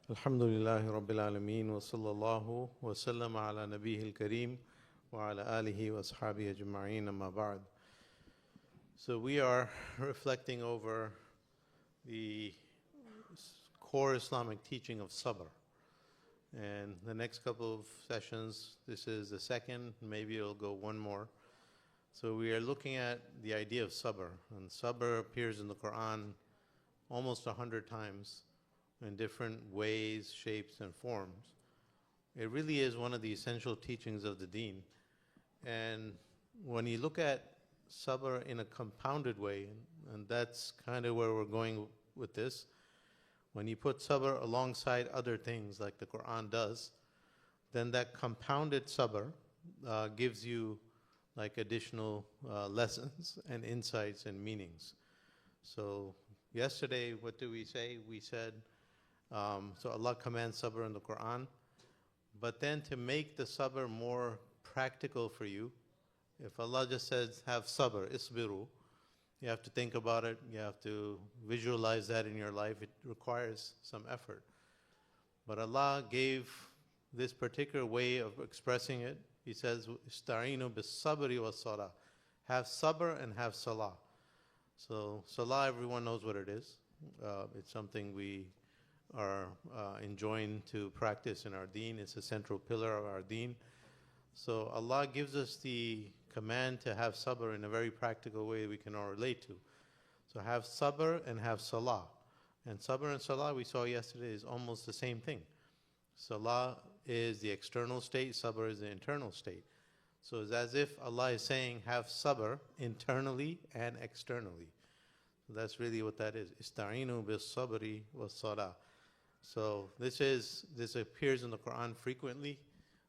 Alhamdulillahi Rabbil Alameen wa sallallahu wa sallam ala nabihil kareem wa ala alihi wa ashabihi ajma'een amma ba'd. So we are reflecting over the core Islamic teaching of Sabr. And the next couple of sessions, this is the second, maybe it'll go one more. So we are looking at the idea of Sabr. And Sabr appears in the Quran almost 100 times in different ways, shapes, and forms. It really is one of the essential teachings of the deen. And when you look at Sabr in a compounded way, and that's kind of where we're going with this, when you put Sabr alongside other things like the Quran does, then that compounded Sabr gives you like additional lessons and insights and meanings. So yesterday, what did we say? We said, so Allah commands Sabr in the Quran, but then to make the Sabr more practical for you, if Allah just says, have Sabr, isbiru, you have to think about it, you have to visualize that in your life, it requires some effort. But Allah gave this particular way of expressing it. He says, Ista'inu bis sabri was salah. Have Sabr and have Salah. So Salah, everyone knows what it is. It's something we are enjoined to practice in our deen. It's a central pillar of our deen. So Allah gives us the command to have sabr in a very practical way we can all relate to. So have sabr and have salah. And sabr and salah, we saw yesterday, is almost the same thing. Salah is the external state, sabr is the internal state. So it's as if Allah is saying, have sabr internally and externally. So that's really what that is. Ista'inu bis sabri was salah. So this appears in the Quran frequently.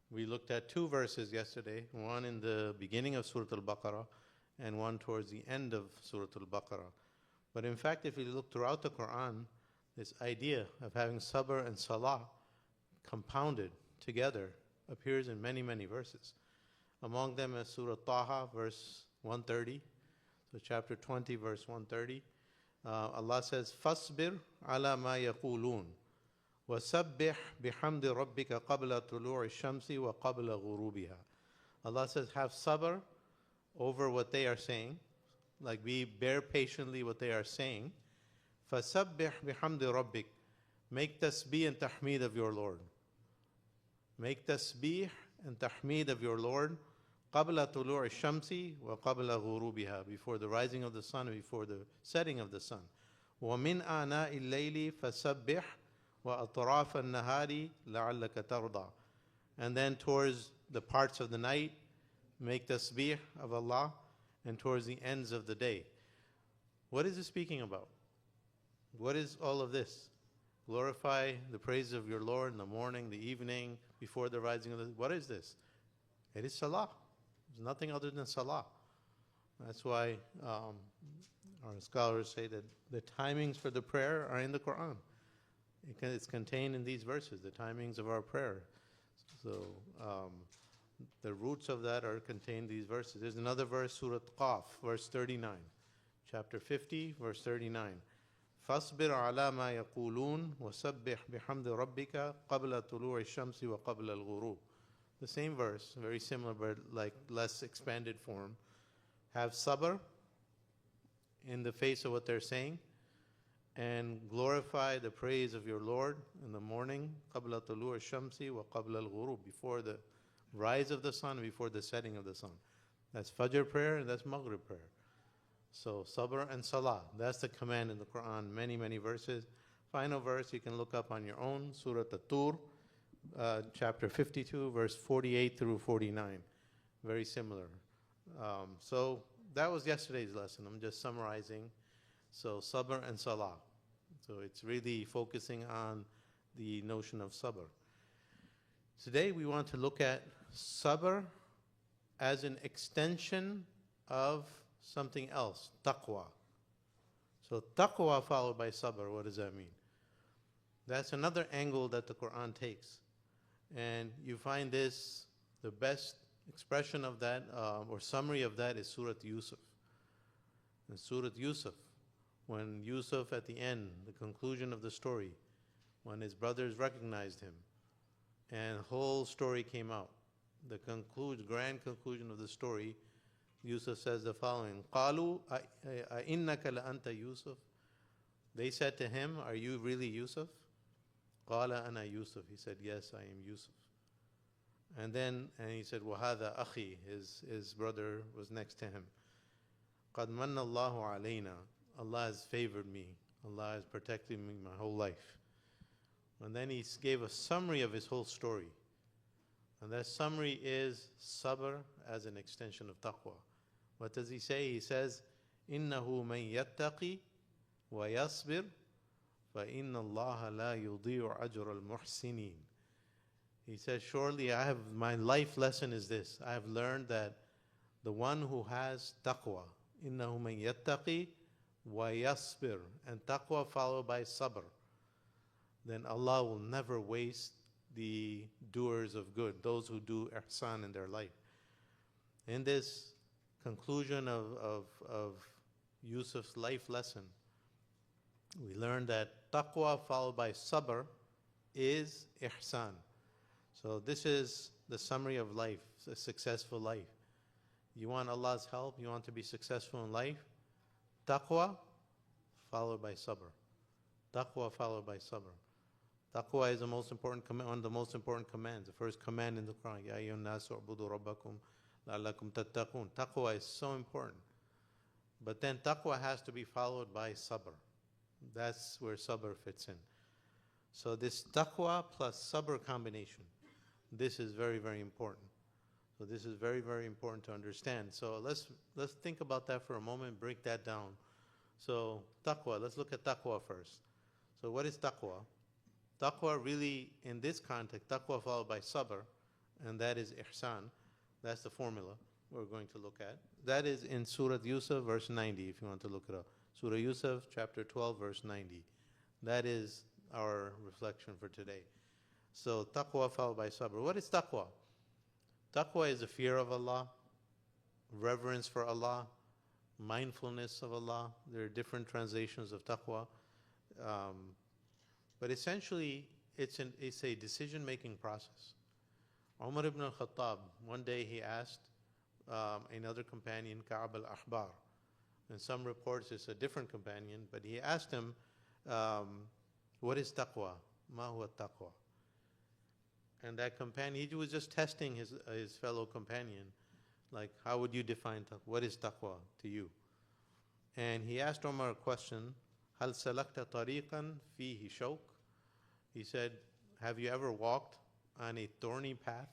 We looked at two verses yesterday, one in the beginning of Surah Al-Baqarah and one towards the end of Surah Al-Baqarah. But in fact, if you look throughout the Quran, this idea of having sabr and salah compounded together appears in many, many verses. Among them is Surah Taha, verse 130. So chapter 20, verse 130. Allah says, فَاصْبِرْ عَلَى مَا يَقُولُونَ وَسَبِّحْ بِحَمْدِ رَبِّكَ قَبْلَ طُلُوعِ الشَّمْسِ وَقَبْلَ غُرُوبِهَا. Allah says, have sabr over what they are saying, like bear patiently what they are saying. فَسَبِّحْ بِحَمْدِ رَبِّكَ. Make tasbih and tahmeed of your Lord. Make tasbih and tahmeed of your Lord قَبْلَ طُلُوعِ الشَّمْسِ وَقَبْلَ غُرُوبِهَا. Before the rising of the sun and before the setting of the sun. وَمِنْ آنَاءِ اللَّيْلِ فَسَبِّحْ وَأَطْرَافَ النَّهَارِ لَعَلَّكَ تَرْضَى. And then towards the parts of the night, make tasbih of Allah, and towards the ends of the day. What is it speaking about? What is all of this? Glorify the praise of your Lord in the morning, the evening, before the rising of the... What is this? It is Salah. There's nothing other than Salah. That's why our scholars say that the timings for the prayer are in the Quran. It's contained in these verses, the timings of our prayer. So the roots of that are contained in these verses. There's another verse, Surah Qaf, verse 39. Chapter 50, verse 39. فَاصْبِرْ عَلَى مَا يَقُولُونَ وَسَبِّحْ بِحَمْدِ رَبِّكَ قَبْلَ طُلُوعِ الشَّمْسِ وَقَبْلَ الْغُرُوبِ. The same verse, very similar but like less expanded form. Have sabr in the face of what they're saying, and glorify the praise of your Lord in the morning, قَبْلَ طُلُوعِ الشَّمْسِ وَقَبْلَ الْغُرُوبِ, before the rise of the sun, before the setting of the sun. That's Fajr prayer and that's Maghrib prayer. So Sabr and Salah, that's the command in the Quran, many, many verses. Final verse you can look up on your own, Surah At-Tur, chapter 52, verse 48 through 49. Very similar. So that was yesterday's lesson. I'm just summarizing. So Sabr and Salah. So it's really focusing on the notion of Sabr. Today we want to look at Sabr as an extension of something else, Taqwa. So Taqwa followed by Sabr, what does that mean? That's another angle that the Quran takes. And you find this, the best expression of that, or summary of that is Surah Yusuf. In Surah Yusuf, when Yusuf at the end, the conclusion of the story, when his brothers recognized him, and the whole story came out. The grand conclusion of the story, Yusuf says the following: قالوا أئنك لأنت يوسف. They said to him, "Are you really Yusuf?" قال أنا يوسف. He said, "Yes, I am Yusuf." And he said, وهذا أخي. His brother was next to him. قد من الله علينا. Allah has favored me. Allah has protected me my whole life. And then he gave a summary of his whole story. And that summary is Sabr as an extension of Taqwa. What does he say? He says, إِنَّهُ مَن يَتَّقِي وَيَصْبِرْ فَإِنَّ اللَّهَ لَا يُضِيعُ أَجْرَ الْمُحْسِنِينَ. He says, surely my life lesson is this. I have learned that the one who has taqwa, إِنَّهُ مَن يَتَّقِي وَيَصْبِرْ, and taqwa followed by sabr, then Allah will never waste the doers of good, those who do ihsan in their life. In this conclusion of Yusuf's life lesson, we learn that taqwa followed by sabr is ihsan. So this is the summary of life, a successful life. You want Allah's help, you want to be successful in life, taqwa followed by sabr. Taqwa followed by sabr. Taqwa is the most important one of the most important commands. The first command in the Quran, Ya ayyuhan nasu u'budu rabbakum la'allakum tattaqun. Taqwa is so important. But then taqwa has to be followed by sabr. That's where sabr fits in. So this taqwa plus sabr combination, this is very, very important. So this is very, very important to understand. So let's think about that for a moment, break that down. So taqwa, let's look at taqwa first. So what is taqwa? Taqwa really, in this context, taqwa followed by sabr, and that is ihsan. That's the formula we're going to look at. That is in Surah Yusuf, verse 90, if you want to look it up. Surah Yusuf, chapter 12, verse 90. That is our reflection for today. So taqwa followed by sabr. What is taqwa? Taqwa is the fear of Allah, reverence for Allah, mindfulness of Allah. There are different translations of taqwa. But essentially, it's a decision-making process. Umar ibn al-Khattab, one day he asked another companion, Ka'b al-Ahbar. In some reports, it's a different companion, but he asked him, what is taqwa? Ma huwa taqwa? And that companion, he was just testing his fellow companion, like, how would you define taqwa? What is taqwa to you? And he asked Umar a question, Hal salakta tariqan fihi shawk? He said, have you ever walked on a thorny path,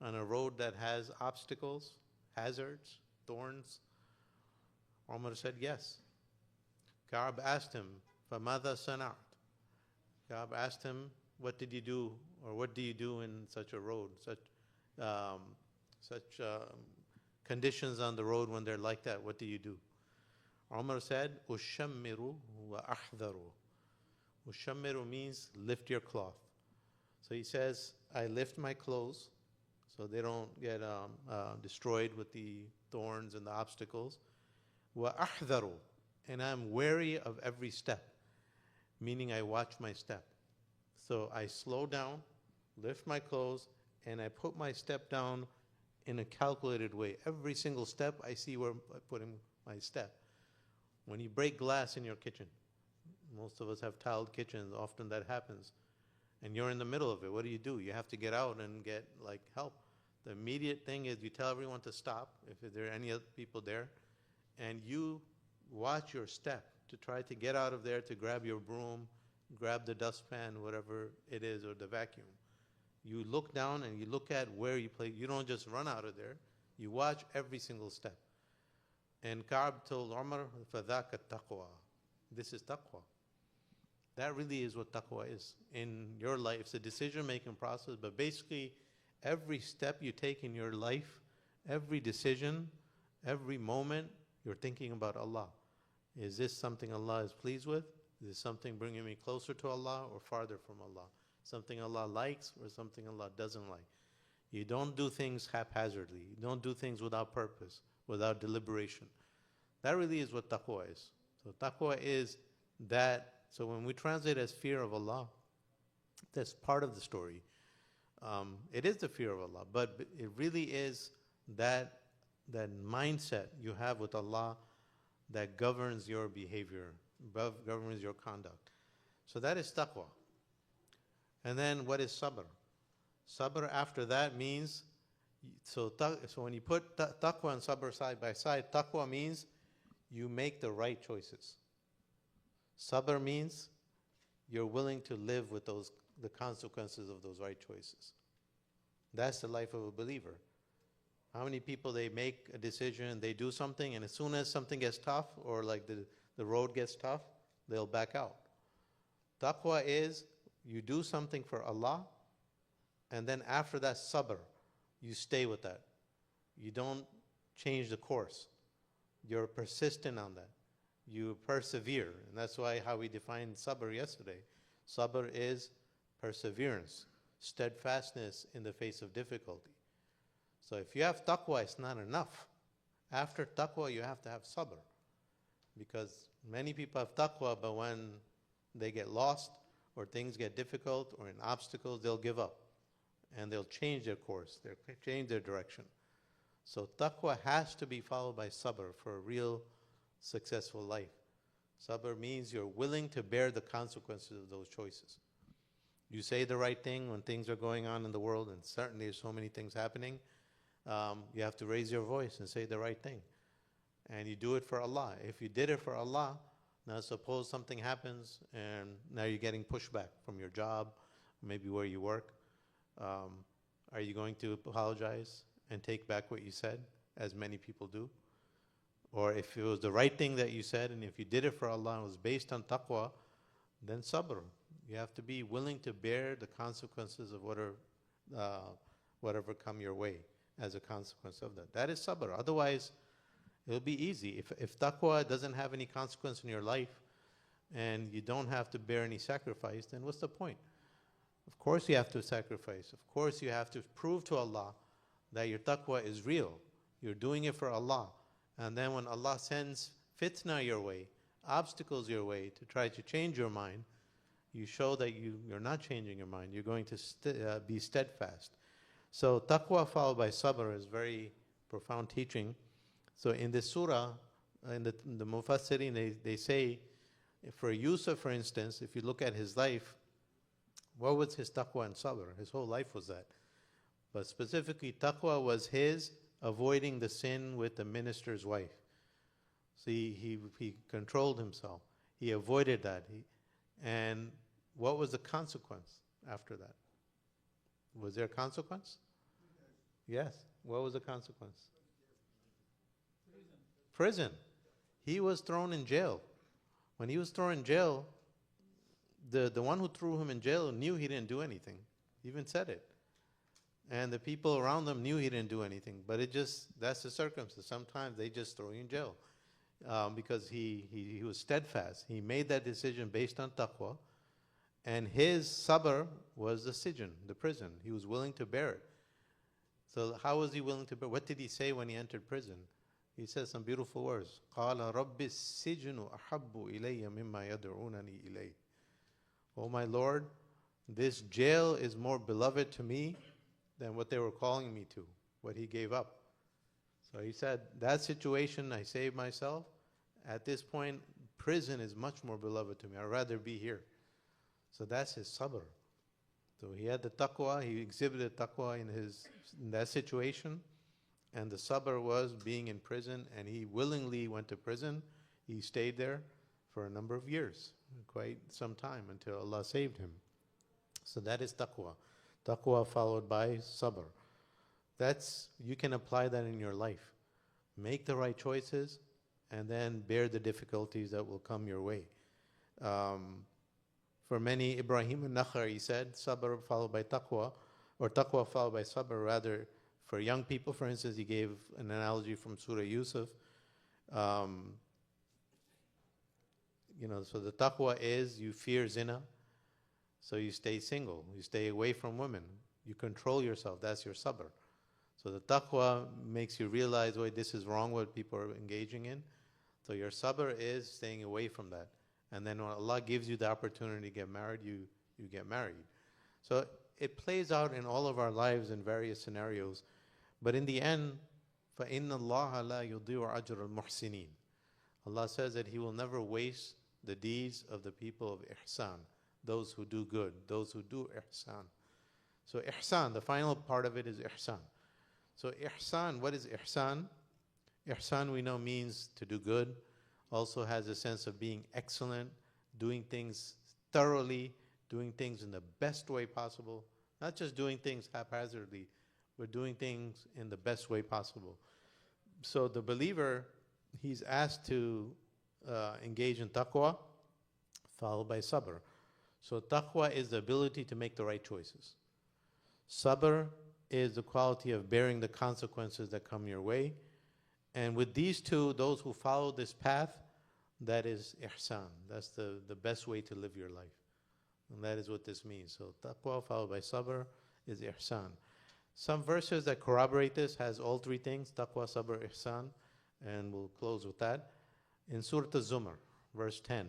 on a road that has obstacles, hazards, thorns? Umar said, yes. Ka'b asked him, فَمَاذَا صَنَعْتَ? Ka'b asked him, what did you do, or what do you do in such a road, such conditions on the road when they're like that? What do you do? Umar said, "Ushammiru wa ahdharu." Ushammiru means lift your cloth. So he says, I lift my clothes so they don't get destroyed with the thorns and the obstacles. Wa ahdharu, and I'm wary of every step, meaning I watch my step. So I slow down, lift my clothes, and I put my step down in a calculated way. Every single step, I see where I'm putting my step. When you break glass in your kitchen, most of us have tiled kitchens, often that happens, and you're in the middle of it. What do? You have to get out and get help. The immediate thing is you tell everyone to stop, if there are any other people there, and you watch your step to try to get out of there, to grab your broom, grab the dustpan, whatever it is, or the vacuum. You look down and you look at where you play. You don't just run out of there. You watch every single step. And Ka'b told Umar, فَذَاكَ التَّقْوَى. This is taqwa. That really is what taqwa is. In your life, it's a decision-making process, but basically, every step you take in your life, every decision, every moment, you're thinking about Allah. Is this something Allah is pleased with? Is this something bringing me closer to Allah or farther from Allah? Something Allah likes or something Allah doesn't like? You don't do things haphazardly. You don't do things without purpose, without deliberation. That really is what taqwa is. So taqwa is that. So when we translate as fear of Allah, That's part of the story. It is the fear of Allah, but it really is that mindset you have with Allah that governs your behavior, governs your conduct. So that is taqwa. And then what is sabr? Sabr after that means, so when you put taqwa and sabr side by side, taqwa means you make the right choices. Sabr means you're willing to live with the consequences of those right choices. That's the life of a believer. How many people, they make a decision, they do something, and as soon as something gets tough, or like the road gets tough, they'll back out. Taqwa is you do something for Allah, and then after that, sabr, you stay with that. You don't change the course. You're persistent on that. You persevere. And that's why how we defined sabr yesterday. Sabr is perseverance, steadfastness in the face of difficulty. So if you have taqwa, it's not enough. After taqwa, you have to have sabr. Because many people have taqwa, but when they get lost, or things get difficult, or in obstacles, they'll give up. And they'll change their course, they'll change their direction. So taqwa has to be followed by sabr for a real successful life. Sabr means you're willing to bear the consequences of those choices. You say the right thing when things are going on in the world, and certainly there's so many things happening. You have to raise your voice and say the right thing. And you do it for Allah. If you did it for Allah, now suppose something happens and now you're getting pushback from your job, maybe where you work. Are you going to apologize and take back what you said, as many people do? Or if it was the right thing that you said, and if you did it for Allah and it was based on taqwa, then sabr. You have to be willing to bear the consequences of whatever come your way as a consequence of that. That is sabr. Otherwise, it'll be easy. If taqwa doesn't have any consequence in your life and you don't have to bear any sacrifice, then what's the point? Of course you have to sacrifice. Of course you have to prove to Allah that your taqwa is real. You're doing it for Allah. And then when Allah sends fitna your way, obstacles your way to try to change your mind, you show that you're not changing your mind. You're going to be steadfast. So taqwa followed by sabr is very profound teaching. So in this surah, in the Mufassirin, they say, for Yusuf, for instance, if you look at his life, what was his taqwa and sabr? His whole life was that. But specifically, taqwa was his avoiding the sin with the minister's wife. So he controlled himself. He avoided that. And what was the consequence after that? Was there a consequence? Yes. What was the consequence? Prison. He was thrown in jail. When he was thrown in jail, the one who threw him in jail knew he didn't do anything. He even said it. And the people around him knew he didn't do anything. But that's the circumstance. Sometimes they just throw you in jail. Because he was steadfast. He made that decision based on taqwa. And his sabr was the sijn, the prison. He was willing to bear it. So how was he willing to bear it? What did he say when he entered prison? He said some beautiful words. قَالَ رَبِّ السِّجْنُ أَحَبُّ إِلَيَّ مِمَّا يَدْعُونَنِي إِلَيْهِ. Oh my Lord, this jail is more beloved to me than what they were calling me to, what he gave up. So he said, that situation, I saved myself. At this point, prison is much more beloved to me. I'd rather be here. So that's his sabr. So he had the taqwa, he exhibited taqwa in that situation. And the sabr was being in prison, and he willingly went to prison. He stayed there for a number of years, quite some time, until Allah saved him. So that is taqwa. Taqwa followed by sabr. You can apply that in your life. Make the right choices, and then bear the difficulties that will come your way. For many, Ibrahim al-Nakhai said, sabr followed by taqwa, or taqwa followed by sabr, rather. For young people, for instance, he gave an analogy from Surah Yusuf. So the taqwa is you fear zina, so you stay single, you stay away from women, you control yourself, that's your sabr. So the taqwa makes you realize, wait, this is wrong what people are engaging in. So your sabr is staying away from that. And then when Allah gives you the opportunity to get married, you get married. So it plays out in all of our lives in various scenarios. But in the end, فَإِنَّ اللَّهَ لَا يُضِيعُ أَجْرَ الْمُحْسِنِينَ. Allah says that He will never waste the deeds of the people of ihsan, those who do good, those who do ihsan. So ihsan, the final part of it is ihsan. So ihsan, what is ihsan? Ihsan we know means to do good, also has a sense of being excellent, doing things thoroughly, doing things in the best way possible, not just doing things haphazardly, but doing things in the best way possible. So the believer, he's asked to engage in taqwa, followed by sabr. So taqwa is the ability to make the right choices. Sabr is the quality of bearing the consequences that come your way. And with these two, those who follow this path, that is ihsan. That's the best way to live your life. And that is what this means. So taqwa followed by sabr is ihsan. Some verses that corroborate this has all three things, taqwa, sabr, ihsan. And we'll close with that. In Surah Az-Zumar, verse 10,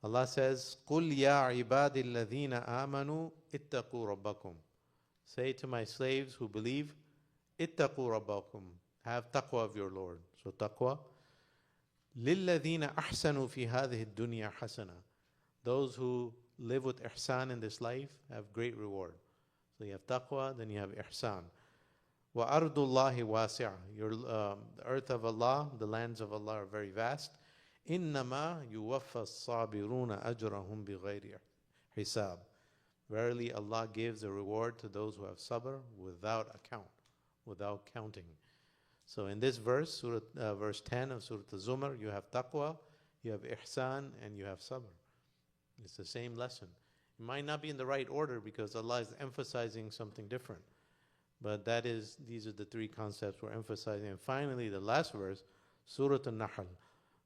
Allah says, قُلْ يَا عِبَادِ الَّذِينَ آمَنُوا اتَّقُوا رَبَّكُمْ. Say to my slaves who believe, اتَّقُوا رَبَّكُمْ. Have taqwa of your Lord. So taqwa. لِلَّذِينَ أَحْسَنُوا فِي هَذِهِ الدُّنْيَا حَسَنًا. Those who live with ihsan in this life have great reward. So you have taqwa, then you have ihsan. وَأَرْضُ اللَّهِ وَاسِعَةٌ. The earth of Allah, the lands of Allah are very vast. إِنَّمَا يُوَفَّى الصَّابِرُونَ أَجْرَهُمْ بِغَيْرِ حِسَابٍ. Verily Allah gives a reward to those who have sabr without account, without counting. So in this verse, verse 10 of Surah Az-Zumar, you have taqwa, you have ihsan, and you have sabr. It's the same lesson. It might not be in the right order because Allah is emphasizing something different. But these are the three concepts we're emphasizing. And finally, the last verse, Surah An-Nahl,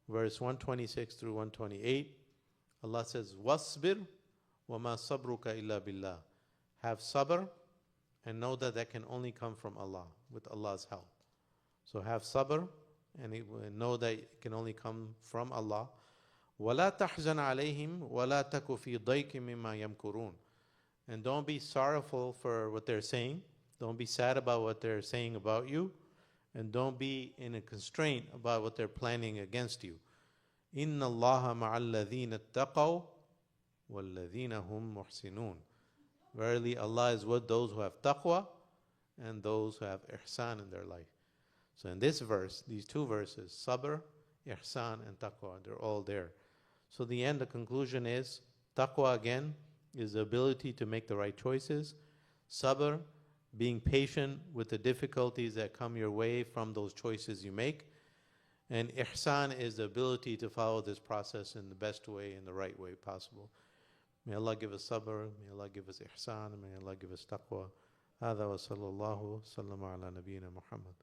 verse 126 through 128, Allah says, وَاصْبِرْ وَمَا صَبْرُكَ إِلَّا بِاللَّهِ. Have sabr, and know that that can only come from Allah, with Allah's help. So have sabr, and know that it can only come from Allah. وَلَا تَحْزَنْ عَلَيْهِمْ وَلَا تَكُ فِي ضَيْكٍ مِّمَّا يَمْكُرُونَ. And don't be sorrowful for what they're saying. Don't be sad about what they're saying about you. And don't be in a constraint about what they're planning against you. إِنَّ اللَّهَ مَعَ الَّذِينَ اتَّقَوْا وَالَّذِينَ هُمْ مُحْسِنُونَ. Verily Allah is with those who have taqwa and those who have ihsan in their life. So in this verse, these two verses, sabr, ihsan, and taqwa, they're all there. So the conclusion is, taqwa again is the ability to make the right choices. Sabr, being patient with the difficulties that come your way from those choices you make. And ihsan is the ability to follow this process in the best way, in the right way possible. May Allah give us sabr, may Allah give us ihsan, may Allah give us taqwa. هذا وصلى الله وسلم على نبينا محمد.